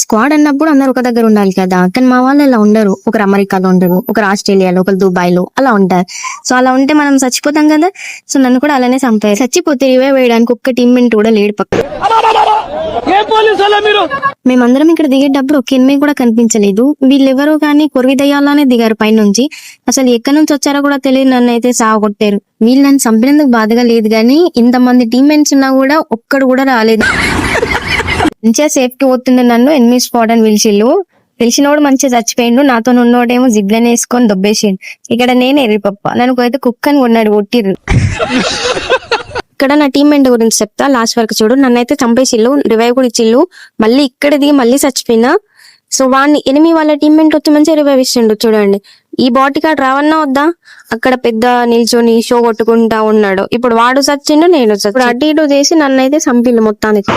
Squad అన్నప్పుడు అందరు ఒక దగ్గర ఉండాలి కదా, కానీ మా వాళ్ళు ఇలా ఉండరు. ఒకరు అమెరికాలో ఉండరు, ఒకరు ఆస్ట్రేలియాలో, ఒకరు దుబాయ్ లో అలా ఉంటారు. సో అలా ఉంటే మనం చచ్చిపోతాం కదా. సో నన్ను కూడా అలానే చంపారు. చచ్చిపోతే రివైవ్ వేయడానికి ఒక్క టీమ్మెంట్ కూడా లేడు పక్కన. మేమందరం ఇక్కడ దిగేటప్పుడు ఒక ఎనిమిది కూడా కనిపించలేదు. వీళ్ళెవరో కానీ కొరివి దయ్యాలానే దిగారు పైనుంచి. అసలు ఎక్కడి నుంచి వచ్చారో కూడా తెలియదు. నన్ను అయితే సాగొట్టారు. వీళ్ళు నన్ను చంపినందుకు బాధగా లేదు కానీ ఇంతమంది టీమ్మెంట్స్ ఉన్నా కూడా ఒక్కడు కూడా రాలేదు. మంచిగా సేఫ్టీ పోతుండే నన్ను ఎనిమిది స్క్వాడ్ అని పిలిచినోడు మంచిగా చచ్చిపోయిండు. నాతో ఉన్నోడేమో జిగ్లని వేసుకొని దొబ్బేసిండు. ఇక్కడ నేను ఎర్రిపప్ప. నన్ను అయితే కుక్కని కొన్నాడు, కొట్టిర్రు. ఇక్కడ నా టీమ్మెంట్ గురించి చెప్తా, లాస్ట్ వరకు చూడు. నన్నైతే చంపేసిల్లు, రివైవ్ కూడా ఇచ్చిల్లు. మళ్ళీ ఇక్కడ దిగి మళ్ళీ చచ్చిపోయినా. సో వాడిని ఎనిమిది వాళ్ళ టీమ్మెంట్ వచ్చి మంచిగా రివైవ్ ఇచ్చిండు. చూడండి, ఈ బాటి కార్డ్ రావన్నా వద్దా? అక్కడ పెద్ద నిల్చొని షో కొట్టుకుంటా ఉన్నాడు. ఇప్పుడు వాడు చచ్చిండు, నేను ఇప్పుడు అటు ఇటు చేసి నన్నైతే చంపిల్లు మొత్తానికి.